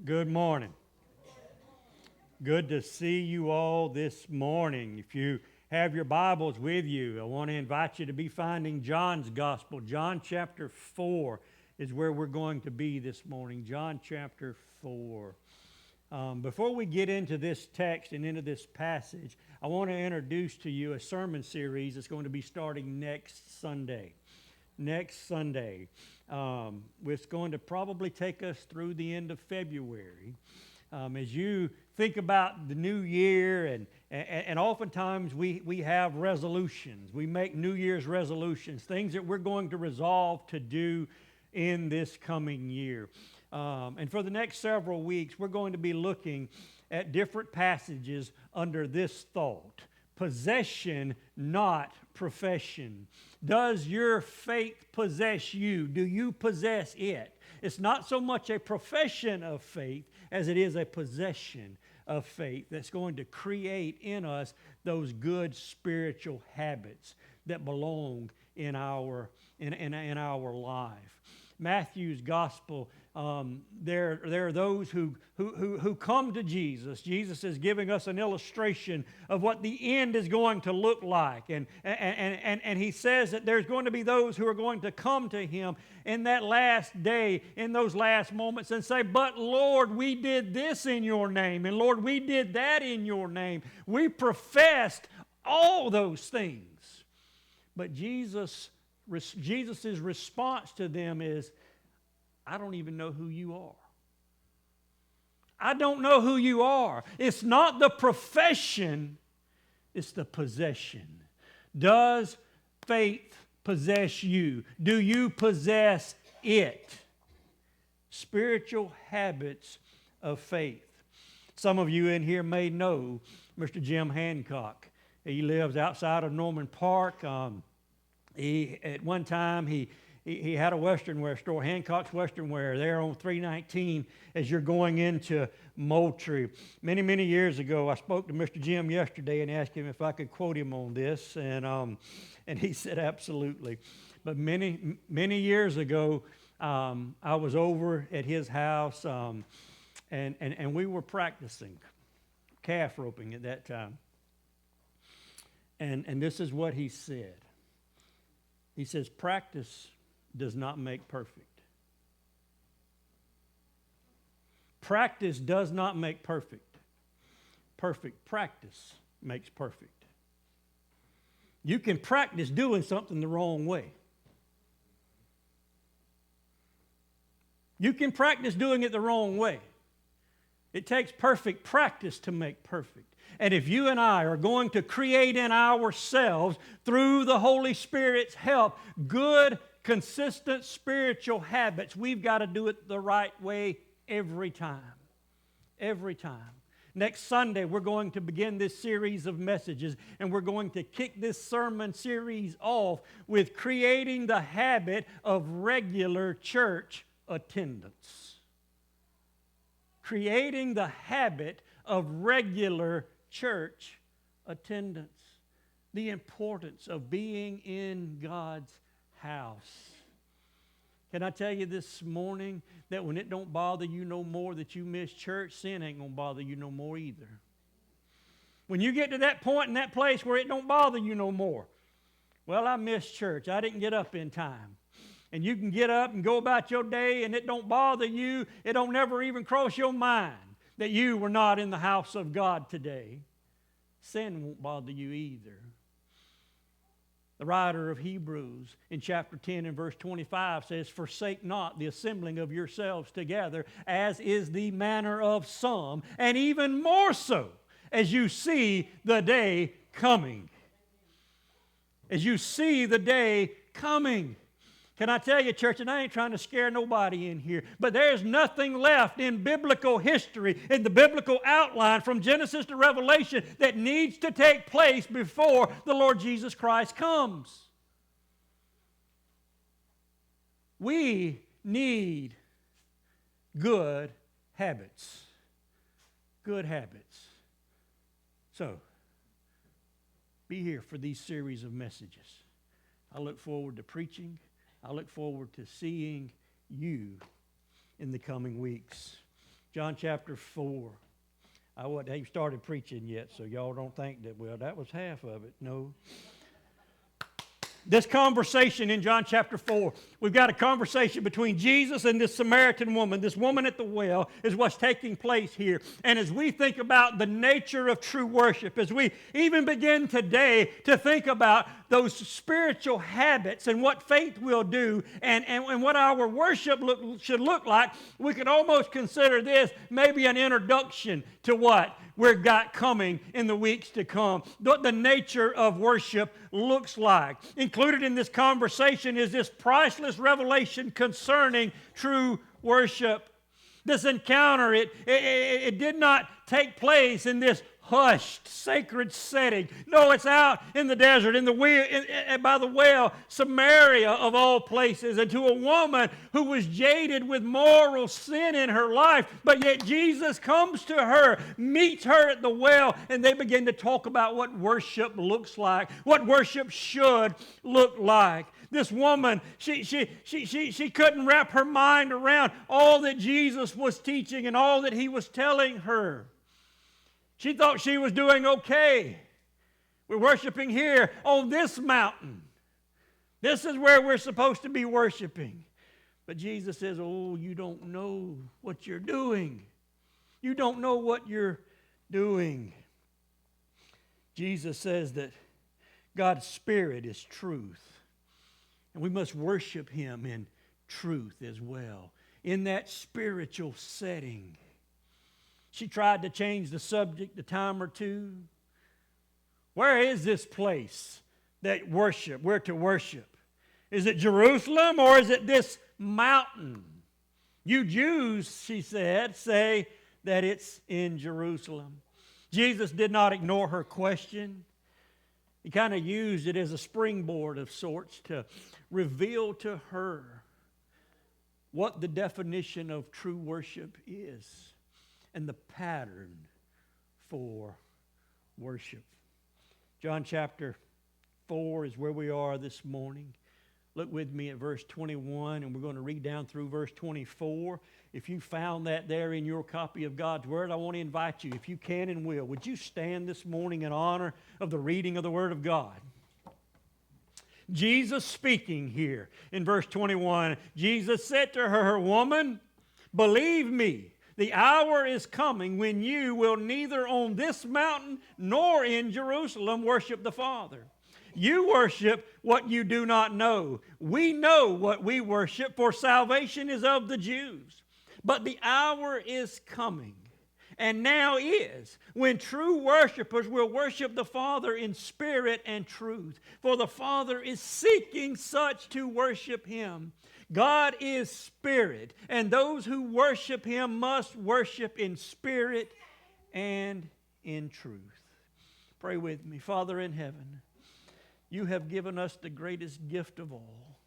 Good morning. Good to see you all this morning. If you have your Bibles with you, I want to invite you to be finding John's Gospel. John chapter 4 is where we're going to be this morning. John chapter 4. Before we get into this text and into this passage, I want to introduce to you a sermon series that's going to be starting next Sunday. It's going to probably take us through the end of February. As you think about the new year, and oftentimes we have resolutions. We make New Year's resolutions, things that we're going to resolve to do in this coming year. And for the next several weeks, we're going to be looking at different passages under this thought: possession, not profession. Does your faith possess you? Do you possess it? It's not so much a profession of faith as it is a possession of faith that's going to create in us those good spiritual habits that belong in our life. Matthew's gospel, there are those who come to Jesus. Jesus is giving us an illustration of what the end is going to look like. And he says that there's going to be those who are going to come to him in that last day, in those last moments, and say, "But Lord, we did this in your name, and Lord, we did that in your name. We professed all those things." But Jesus' response to them is, "I don't even know who you are. I don't know who you are." It's not the profession, it's the possession. Does faith possess you? Do you possess it? Spiritual habits of faith. Some of you in here may know Mr. Jim Hancock. He lives outside of Norman Park. At one time, he had a Western wear store, Hancock's Western Wear, there on 319 as you're going into Moultrie. Many, many years ago, I spoke to Mr. Jim yesterday and asked him if I could quote him on this, and he said absolutely. But many, many years ago, I was over at his house, and we were practicing calf roping at that time. And this is what he said. He says, "Practice does not make perfect." Practice does not make perfect. Perfect practice makes perfect. You can practice doing something the wrong way. You can practice doing it the wrong way. It takes perfect practice to make perfect. And if you and I are going to create in ourselves, through the Holy Spirit's help, good, consistent spiritual habits, we've got to do it the right way every time. Every time. Next Sunday, we're going to begin this series of messages, and we're going to kick this sermon series off with creating the habit of regular church attendance. Creating the habit of regular church attendance. The importance of being in God's house. Can I tell you this morning that when it don't bother you no more that you miss church, sin ain't going to bother you no more either. When you get to that point in that place where it don't bother you no more, well, I missed church. I didn't get up in time. And you can get up and go about your day and it don't bother you. It don't never even cross your mind that you were not in the house of God today. Sin won't bother you either. The writer of Hebrews in chapter 10 and verse 25 says, "Forsake not the assembling of yourselves together, as is the manner of some, and even more so as you see the day coming." As you see the day coming. Can I tell you, church, and I ain't trying to scare nobody in here, but there's nothing left in biblical history, in the biblical outline from Genesis to Revelation that needs to take place before the Lord Jesus Christ comes. We need good habits. Good habits. So, be here for these series of messages. I look forward to preaching. I look forward to seeing you in the coming weeks. John chapter 4. I wasn't even started preaching yet, so y'all don't think that, well, that was half of it. No. This conversation in John chapter 4, we've got a conversation between Jesus and this Samaritan woman. This woman at the well is what's taking place here. And as we think about the nature of true worship, as we even begin today to think about those spiritual habits and what faith will do and what our worship should look like, we could almost consider this maybe an introduction to what we've got coming in the weeks to come, what the nature of worship looks like. Included in this conversation is this priceless revelation concerning true worship. This encounter, it did not take place in this hushed, sacred setting. No, it's out in the desert, by the well, Samaria of all places, and to a woman who was jaded with moral sin in her life, but yet Jesus comes to her, meets her at the well, and they begin to talk about what worship looks like, what worship should look like. This woman, she couldn't wrap her mind around all that Jesus was teaching and all that he was telling her. She thought she was doing okay. We're worshiping here on this mountain. This is where we're supposed to be worshiping. But Jesus says, oh, you don't know what you're doing. You don't know what you're doing. Jesus says that God's Spirit is truth. And we must worship Him in truth as well, in that spiritual setting. She tried to change the subject a time or two. Where is this place that we're to worship? Is it Jerusalem or is it this mountain? You Jews, she said, say that it's in Jerusalem. Jesus did not ignore her question. He kind of used it as a springboard of sorts to reveal to her what the definition of true worship is and the pattern for worship. John chapter 4 is where we are this morning. Look with me at verse 21, and we're going to read down through verse 24. If you found that there in your copy of God's Word, I want to invite you, if you can and will, would you stand this morning in honor of the reading of the Word of God? Jesus speaking here in verse 21, Jesus said to her, "Woman, believe me, the hour is coming when you will neither on this mountain nor in Jerusalem worship the Father. You worship what you do not know. We know what we worship, for salvation is of the Jews. But the hour is coming, and now is, when true worshipers will worship the Father in spirit and truth. For the Father is seeking such to worship Him. God is spirit, and those who worship Him must worship in spirit and in truth." Pray with me. Father in heaven, You have given us the greatest gift of all,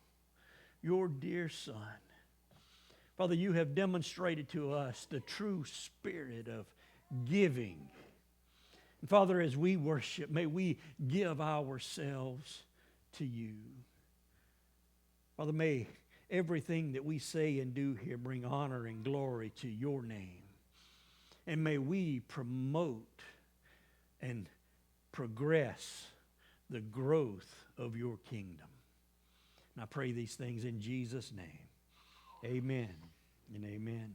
Your dear Son. Father, You have demonstrated to us the true spirit of giving. And Father, as we worship, may we give ourselves to You. Father, may everything that we say and do here bring honor and glory to Your name. And may we promote and progress the growth of Your kingdom. And I pray these things in Jesus' name. Amen and amen.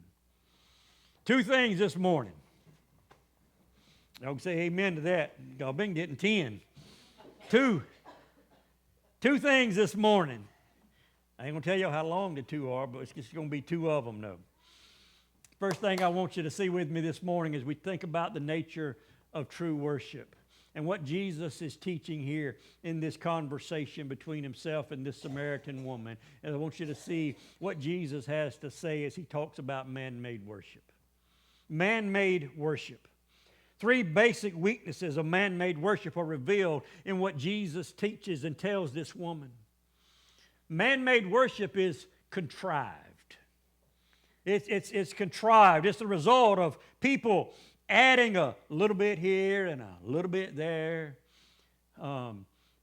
Two things this morning. Y'all can say amen to that. Y'all been getting 10. Two things this morning. I ain't going to tell you how long the two are, but it's just going to be two of them, though. First thing I want you to see with me this morning is we think about the nature of true worship and what Jesus is teaching here in this conversation between Himself and this Samaritan woman. And I want you to see what Jesus has to say as He talks about man-made worship. Man-made worship. Three basic weaknesses of man-made worship are revealed in what Jesus teaches and tells this woman. Man-made worship is contrived. It's contrived. It's the result of people adding a little bit here and a little bit there.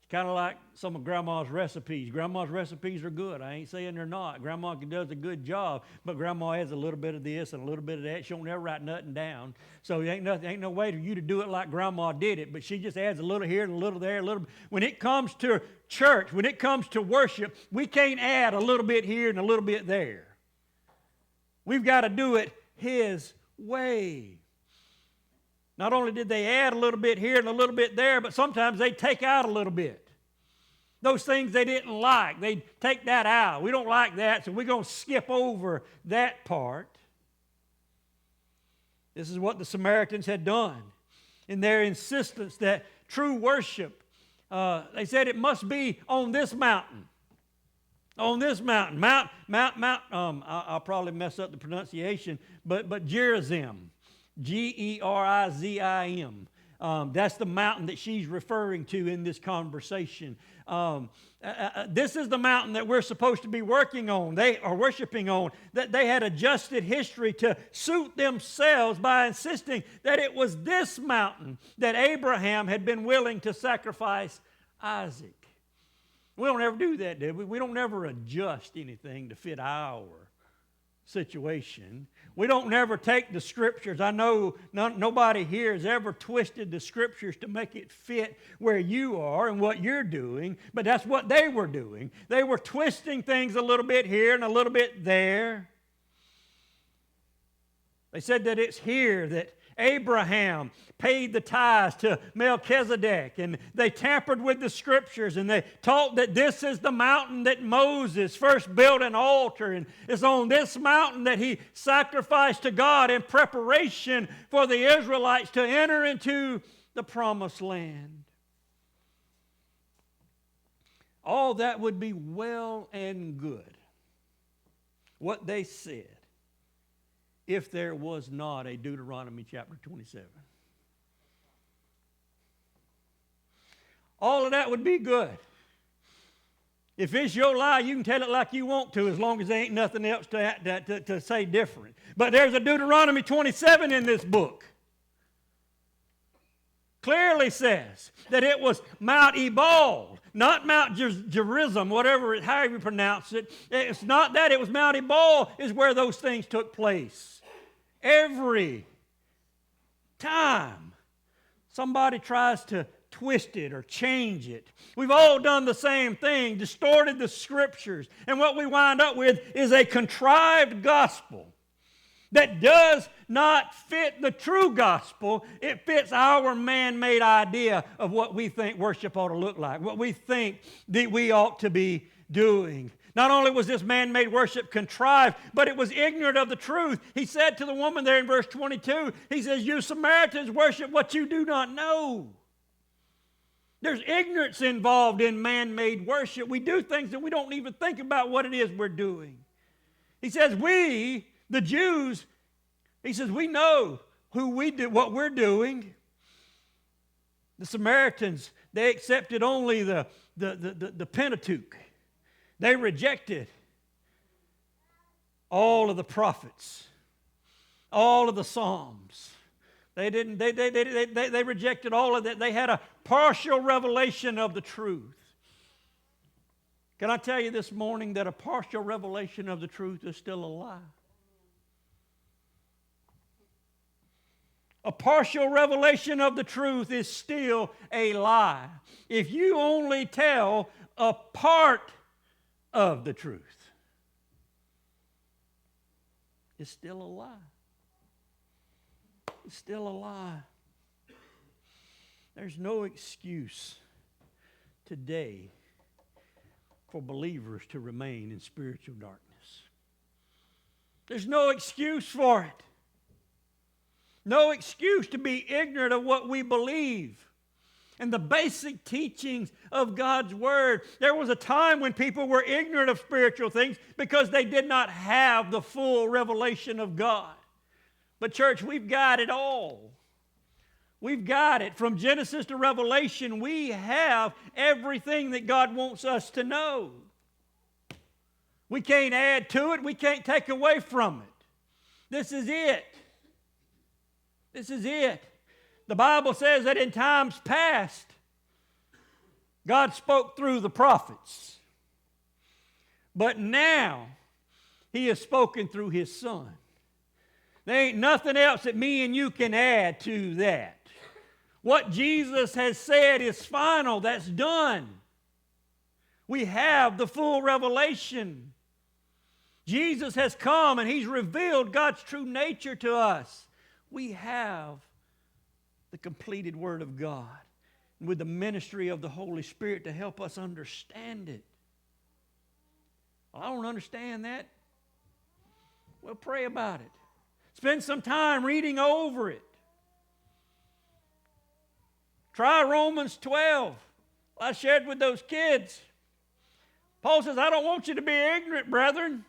It's kind of like some of Grandma's recipes. Grandma's recipes are good. I ain't saying they're not. Grandma does a good job, but Grandma adds a little bit of this and a little bit of that. She don't ever write nothing down. So ain't no way for you to do it like Grandma did it, but she just adds a little here and a little there, a little. When it comes to church, when it comes to worship, we can't add a little bit here and a little bit there. We've got to do it His way. Not only did they add a little bit here and a little bit there, but sometimes they take out a little bit. Those things they didn't like, they'd take that out. We don't like that, so we're going to skip over that part. This is what the Samaritans had done in their insistence that true worship, they said it must be on this mountain. On this mountain. I'll probably mess up the pronunciation, but Gerizim. Gerizim. That's the mountain that she's referring to in this conversation. This is the mountain that we're supposed to be working on. They are worshiping on. That they had adjusted history to suit themselves by insisting that it was this mountain that Abraham had been willing to sacrifice Isaac. We don't ever do that, do we? We don't ever adjust anything to fit our situation. We don't never take the Scriptures. I know nobody here has ever twisted the Scriptures to make it fit where you are and what you're doing, but that's what they were doing. They were twisting things a little bit here and a little bit there. They said that it's here that Abraham paid the tithes to Melchizedek, and they tampered with the Scriptures, and they taught that this is the mountain that Moses first built an altar, and it's on this mountain that he sacrificed to God in preparation for the Israelites to enter into the promised land. All that would be well and good, what they said, if there was not a Deuteronomy chapter 27. All of that would be good. If it's your lie, you can tell it like you want to, as long as there ain't nothing else to say different. But there's a Deuteronomy 27 in this book. Clearly says that it was Mount Ebal, not Mount Gerizim, however you pronounce it. It's not that. It was Mount Ebal is where those things took place. Every time somebody tries to twist it or change it, we've all done the same thing, distorted the Scriptures, and what we wind up with is a contrived gospel that does not fit the true gospel. It fits our man-made idea of what we think worship ought to look like, what we think that we ought to be doing. Not only was this man-made worship contrived, but it was ignorant of the truth. He said to the woman there in verse 22, he says, "You Samaritans worship what you do not know." There's ignorance involved in man-made worship. We do things that we don't even think about what it is we're doing. He says, we, the Jews, he says, we know who we do, what we're doing. The Samaritans, they accepted only the Pentateuch. They rejected all of the prophets, all of the Psalms. They rejected all of that. They had a partial revelation of the truth. Can I tell you this morning that a partial revelation of the truth is still a lie? A partial revelation of the truth is still a lie. If you only tell a part of the truth, it's still a lie. It's still a lie. There's no excuse today for believers to remain in spiritual darkness. There's no excuse for it. No excuse to be ignorant of what we believe and the basic teachings of God's Word. There was a time when people were ignorant of spiritual things because they did not have the full revelation of God. But church, we've got it all. We've got it. From Genesis to Revelation, we have everything that God wants us to know. We can't add to it. We can't take away from it. This is it. This is it. The Bible says that in times past, God spoke through the prophets. But now, He has spoken through His Son. There ain't nothing else that me and you can add to that. What Jesus has said is final. That's done. We have the full revelation. Jesus has come and He's revealed God's true nature to us. We have the completed Word of God with the ministry of the Holy Spirit to help us understand it. Well, I don't understand that. Well, pray about it. Spend some time reading over it. Try Romans 12. I shared with those kids. Paul says, I don't want you to be ignorant, brethren.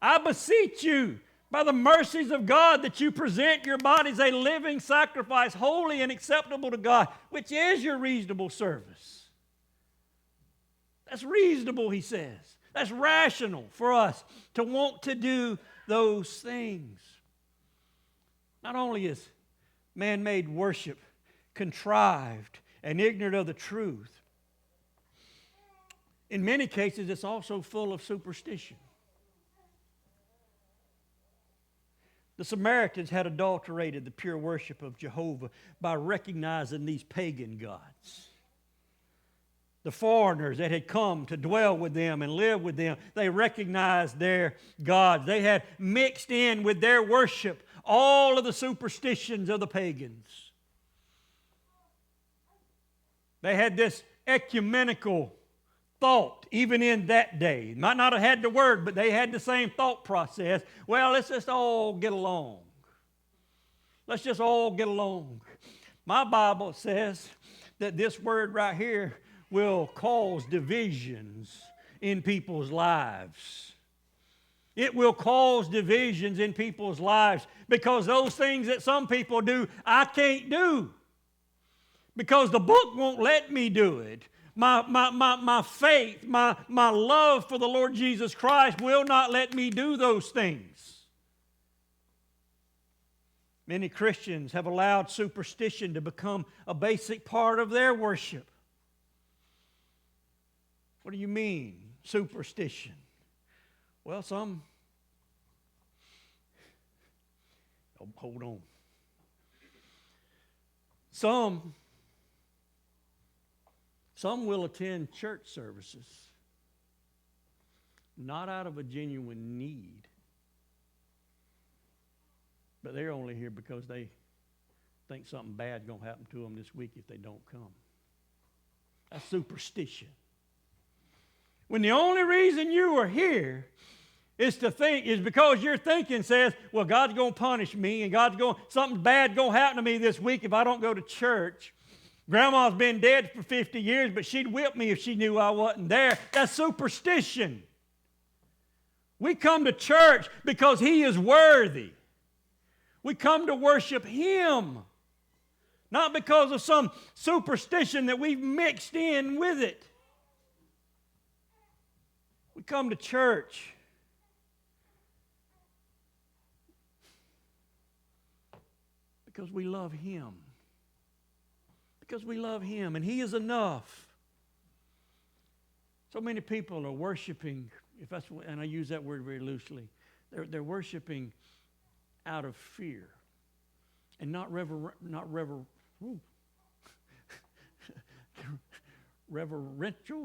I beseech you, by the mercies of God, that you present your bodies a living sacrifice, holy and acceptable to God, which is your reasonable service. That's reasonable, he says. That's rational for us to want to do those things. Not only is man-made worship contrived and ignorant of the truth, in many cases it's also full of superstition. The Samaritans had adulterated the pure worship of Jehovah by recognizing these pagan gods. The foreigners that had come to dwell with them and live with them, they recognized their gods. They had mixed in with their worship all of the superstitions of the pagans. They had this ecumenical thought, even in that day. Might not have had the word, but they had the same thought process. Well, let's just all get along. Let's just all get along. My Bible says that this word right here will cause divisions in people's lives. It will cause divisions in people's lives because those things that some people do, I can't do. Because the book won't let me do it. My faith, my love for the Lord Jesus Christ will not let me do those things. Many Christians have allowed superstition to become a basic part of their worship. What do you mean, superstition? Well, hold on. Some will attend church services not out of a genuine need, but they're only here because they think something bad's going to happen to them this week if they don't come. That's superstition. When the only reason you are here is because your thinking says, well, God's going to punish me and something bad's going to happen to me this week if I don't go to church. Grandma's been dead for 50 years, but she'd whip me if she knew I wasn't there. That's superstition. We come to church because He is worthy. We come to worship Him, not because of some superstition that we've mixed in with it. We come to church because we love Him. Because we love Him, and He is enough. So many people are worshiping, and I use that word very loosely, they're worshiping out of fear and not reverential.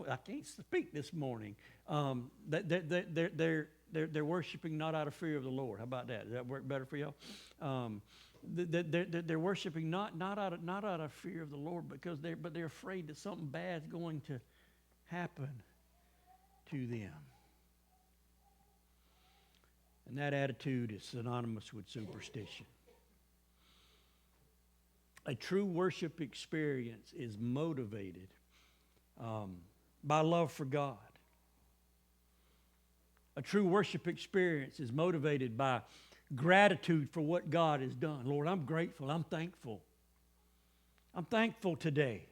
I can't speak this morning. They're worshiping not out of fear of the Lord. How about that? Does that work better for y'all? They're worshiping not out of fear of the Lord but they're afraid that something bad's going to happen to them. And that attitude is synonymous with superstition. A true worship experience is motivated by love for God. A true worship experience is motivated by gratitude for what God has done. Lord, I'm grateful. I'm thankful. I'm thankful today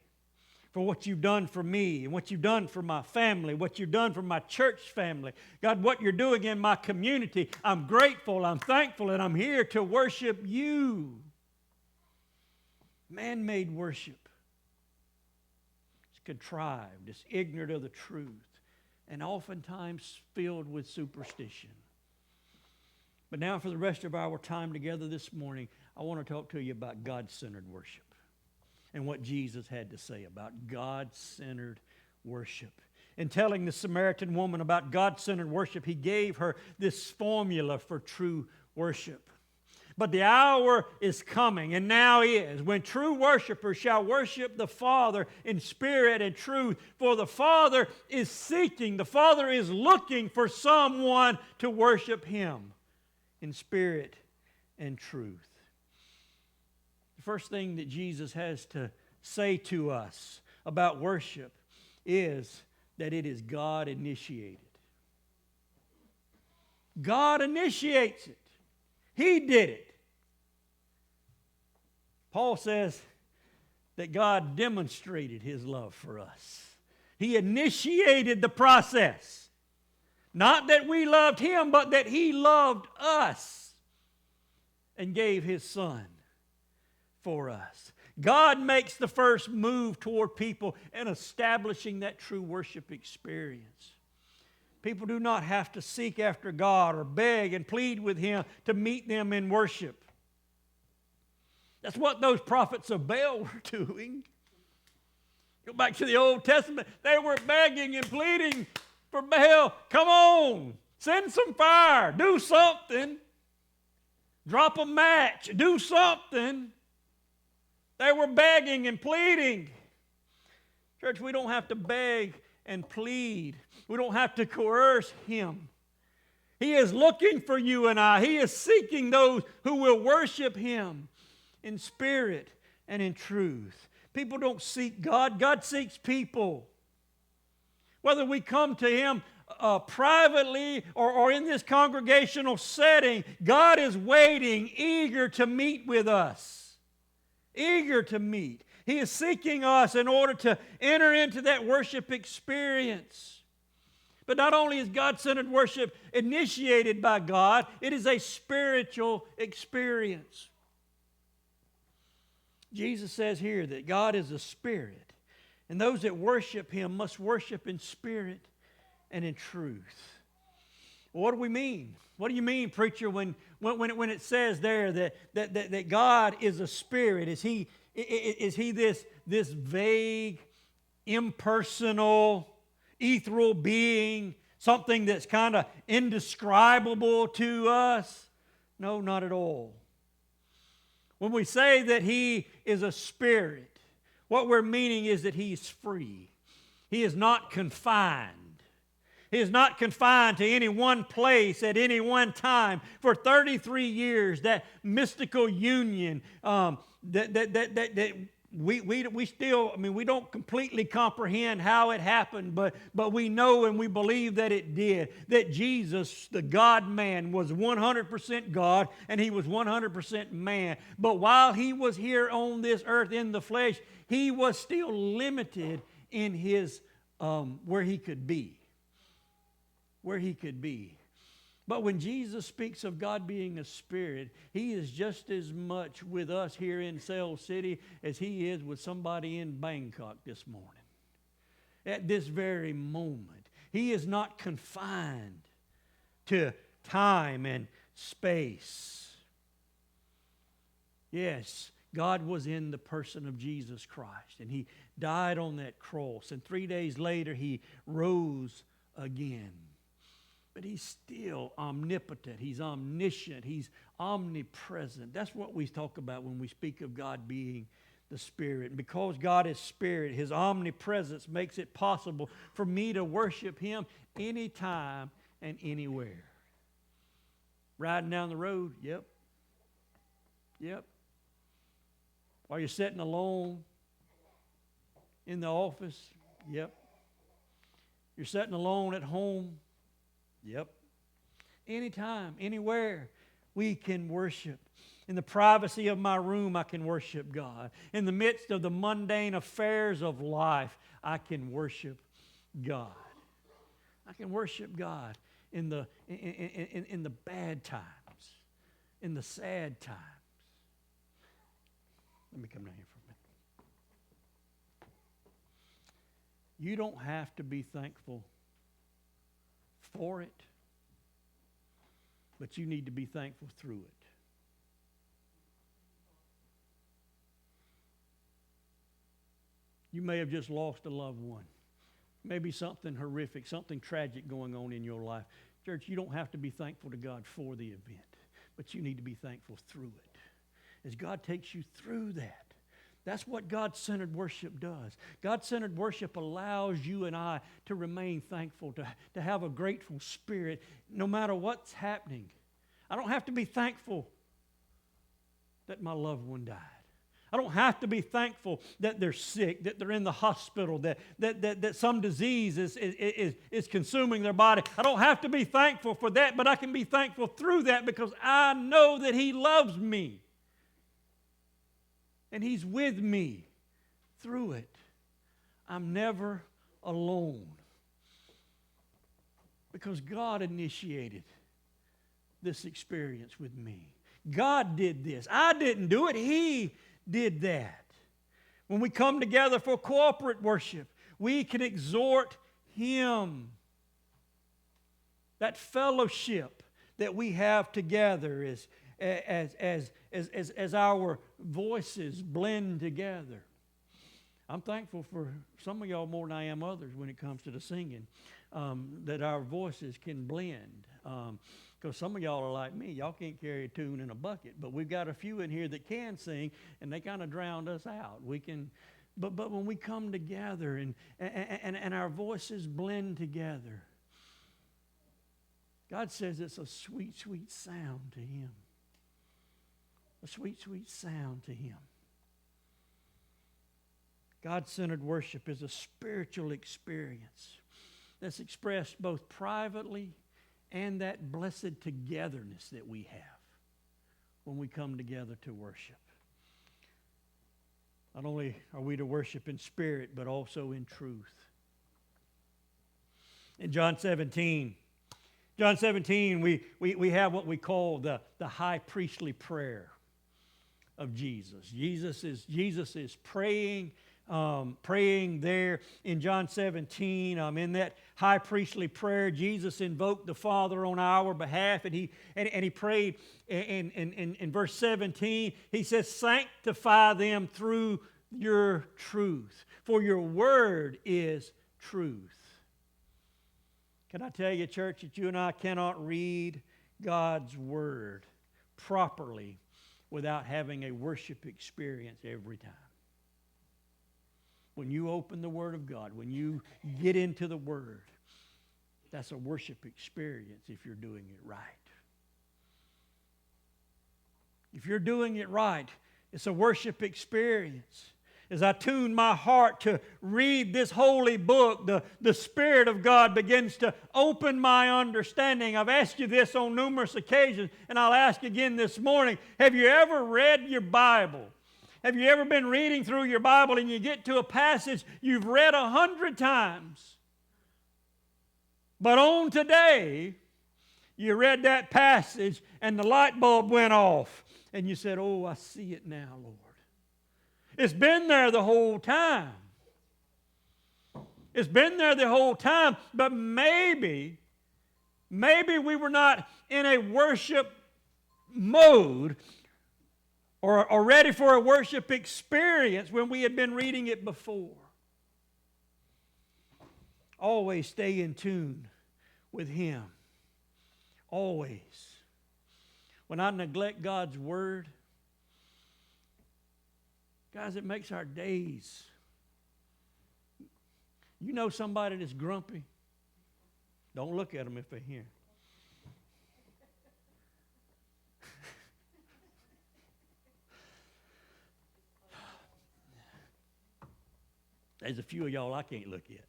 for what you've done for me and what you've done for my family, what you've done for my church family. God, what you're doing in my community. I'm grateful, I'm thankful, and I'm here to worship you. Man-made worship it's contrived, it's ignorant of the truth, and oftentimes filled with superstition. But now for the rest of our time together this morning, I want to talk to you about God-centered worship and what Jesus had to say about God-centered worship. In telling the Samaritan woman about God-centered worship, he gave her this formula for true worship. But the hour is coming, and now is, when true worshipers shall worship the Father in spirit and truth. For the Father is seeking, the Father is looking for someone to worship Him in spirit and truth. The first thing that Jesus has to say to us about worship is that it is God initiated. God initiates it. He did it. Paul says that God demonstrated His love for us. He initiated the process. Not that we loved Him, but that He loved us and gave His Son for us. God makes the first move toward people in establishing that true worship experience. People do not have to seek after God or beg and plead with Him to meet them in worship. That's what those prophets of Baal were doing. Go back to the Old Testament. They were begging and pleading for Baal. Come on, send some fire. Do something. Drop a match. Do something. They were begging and pleading. Church, we don't have to beg and plead. We don't have to coerce Him. He is looking for you and I. He is seeking those who will worship Him in spirit and in truth. People don't seek God. God seeks people. Whether we come to Him privately or in this congregational setting, God is waiting, eager to meet with us. Eager to meet. He is seeking us in order to enter into that worship experience. But not only is God-centered worship initiated by God, it is a spiritual experience. Jesus says here that God is a spirit, and those that worship Him must worship in spirit and in truth. Well, what do we mean? What do you mean, preacher, when it says there that God is a spirit? Is He this vague, impersonal, ethereal being, something that's kind of indescribable to us? No, not at all. When we say that He is a spirit, what we're meaning is that He's free. He is not confined. He is not confined to any one place at any one time. For 33 years, that mystical union that we still, we don't completely comprehend how it happened, but we know and we believe that it did. That Jesus, the God-man, was 100% God and He was 100% man. But while He was here on this earth in the flesh, He was still limited in His where He could be. Where He could be. But when Jesus speaks of God being a spirit, He is just as much with us here in Cell City as He is with somebody in Bangkok this morning. At this very moment. He is not confined to time and space. Yes, God was in the person of Jesus Christ, and He died on that cross, and 3 days later He rose again. But He's still omnipotent. He's omniscient. He's omnipresent. That's what we talk about when we speak of God being the Spirit. And because God is Spirit, His omnipresence makes it possible for me to worship Him anytime and anywhere. Riding down the road? Yep. While you're sitting alone in the office? Yep. You're sitting alone at home? Yep. Anytime, anywhere, we can worship. In the privacy of my room, I can worship God. In the midst of the mundane affairs of life, I can worship God. I can worship God in the bad times, in the sad times. Let me come down here for a minute. You don't have to be thankful for it, but you need to be thankful through it. You may have just lost a loved one. Maybe something horrific, something tragic going on in your life. Church, you don't have to be thankful to God for the event, but you need to be thankful through it. As God takes you through that, that's what God-centered worship does. God-centered worship allows you and I to remain thankful, to have a grateful spirit no matter what's happening. I don't have to be thankful that my loved one died. I don't have to be thankful that they're sick, that they're in the hospital, that some disease is consuming their body. I don't have to be thankful for that, but I can be thankful through that because I know that He loves me. And He's with me through it. I'm never alone. Because God initiated this experience with me. God did this. I didn't do it. He did that. When we come together for corporate worship, we can exhort Him. That fellowship that we have together is as our voices blend together. I'm thankful for some of y'all more than I am others when it comes to the singing, that our voices can blend. Because some of y'all are like me. Y'all can't carry a tune in a bucket. But we've got a few in here that can sing, and they kind of drowned us out. We can, but when we come together and our voices blend together, God says it's a sweet, sweet sound to Him. A sweet, sweet sound to Him. God-centered worship is a spiritual experience that's expressed both privately and that blessed togetherness that we have when we come together to worship. Not only are we to worship in spirit, but also in truth. In John 17, we have what we call the high priestly prayer of Jesus. Jesus is praying there in John 17. In that high priestly prayer, Jesus invoked the Father on our behalf, and he prayed in verse 17. He says, "Sanctify them through your truth, for your word is truth." Can I tell you, church, that you and I cannot read God's word properly without having a worship experience every time. When you open the Word of God, when you get into the Word, that's a worship experience if you're doing it right. If you're doing it right, it's a worship experience. As I tune my heart to read this holy book, the Spirit of God begins to open my understanding. I've asked you this on numerous occasions, and I'll ask again this morning. Have you ever read your Bible? Have you ever been reading through your Bible and you get to a passage you've read 100 times? But on today, you read that passage and the light bulb went off. And you said, "Oh, I see it now, Lord." It's been there the whole time. It's been there the whole time. But maybe we were not in a worship mode or ready for a worship experience when we had been reading it before. Always stay in tune with Him. Always. When I neglect God's Word, guys, it makes our days. You know somebody that's grumpy? Don't look at them if they're here. There's a few of y'all I can't look at.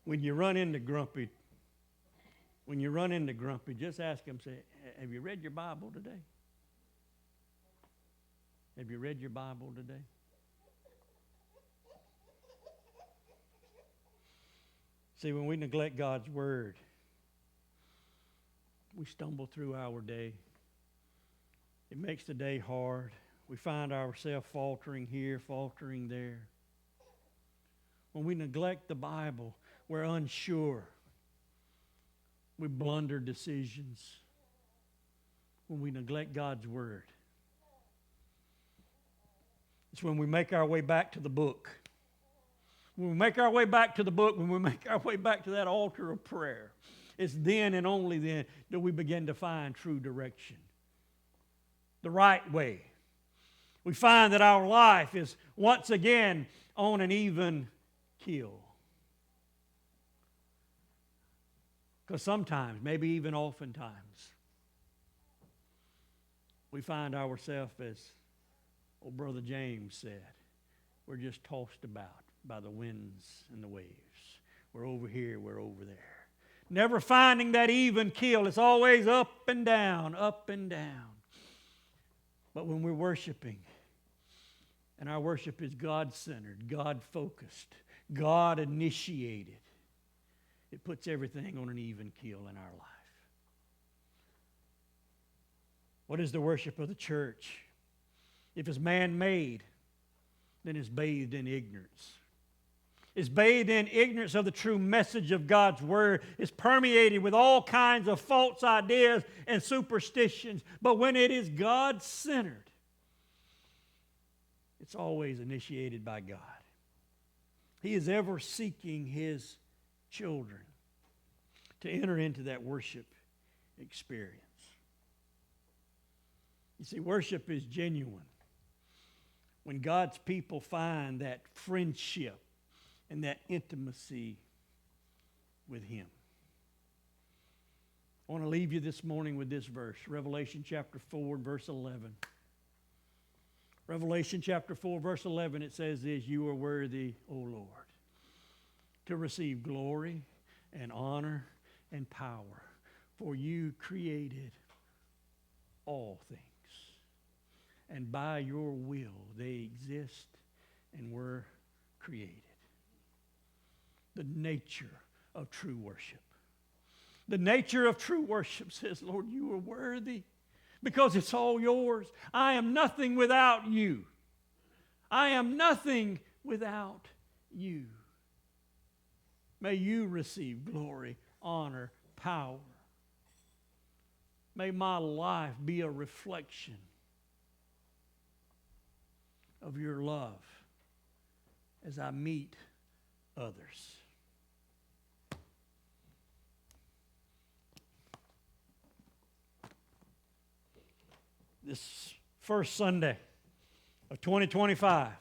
When you run into grumpy, just ask them, say, "Have you read your Bible today? Have you read your Bible today?" See, when we neglect God's Word, we stumble through our day. It makes the day hard. We find ourselves faltering here, faltering there. When we neglect the Bible, we're unsure. We blunder decisions. When we neglect God's Word, it's when we make our way back to the book. When we make our way back to the book, when we make our way back to that altar of prayer, it's then and only then that we begin to find true direction, the right way. We find that our life is once again on an even keel. Because sometimes, maybe even oftentimes, we find ourselves, as old Brother James said, we're just tossed about by the winds and the waves. We're over here, we're over there. Never finding that even keel. It's always up and down, up and down. But when we're worshiping, and our worship is God-centered, God-focused, God-initiated, it puts everything on an even keel in our life. What is the worship of the church? If it's man-made, then it's bathed in ignorance. It's bathed in ignorance of the true message of God's Word. It's permeated with all kinds of false ideas and superstitions. But when it is God-centered, it's always initiated by God. He is ever seeking His children to enter into that worship experience. You see, worship is genuine when God's people find that friendship and that intimacy with Him. I want to leave you this morning with this verse, Revelation chapter 4, verse 11. Revelation chapter 4, verse 11, it says this, "You are worthy, O Lord, to receive glory and honor and power, for you created all things. And by your will they exist and were created." The nature of true worship. The nature of true worship says, Lord, you are worthy because it's all yours. I am nothing without you. I am nothing without you. May you receive glory, honor, power. May my life be a reflection of your love as I meet others. This first Sunday of 2025,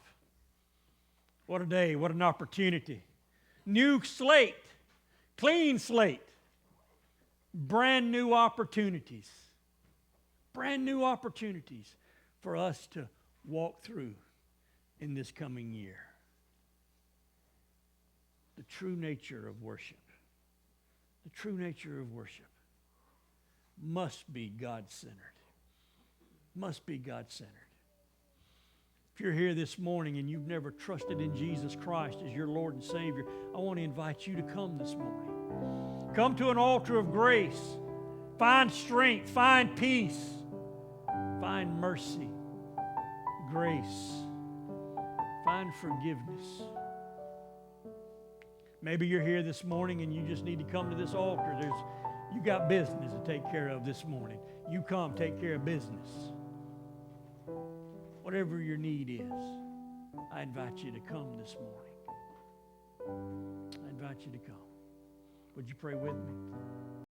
what a day, what an opportunity. New slate, clean slate, brand new opportunities. Brand new opportunities for us to walk through in this coming year. The true nature of worship, the true nature of worship must be God-centered. Must be God-centered. If you're here this morning and you've never trusted in Jesus Christ as your Lord and Savior, I want to invite you to come this morning. Come to an altar of grace. Find strength, find peace, find mercy, grace, find forgiveness. Maybe you're here this morning and you just need to come to this altar. You got business to take care of this morning. You come, take care of business. Whatever your need is, I invite you to come this morning. I invite you to come. Would you pray with me?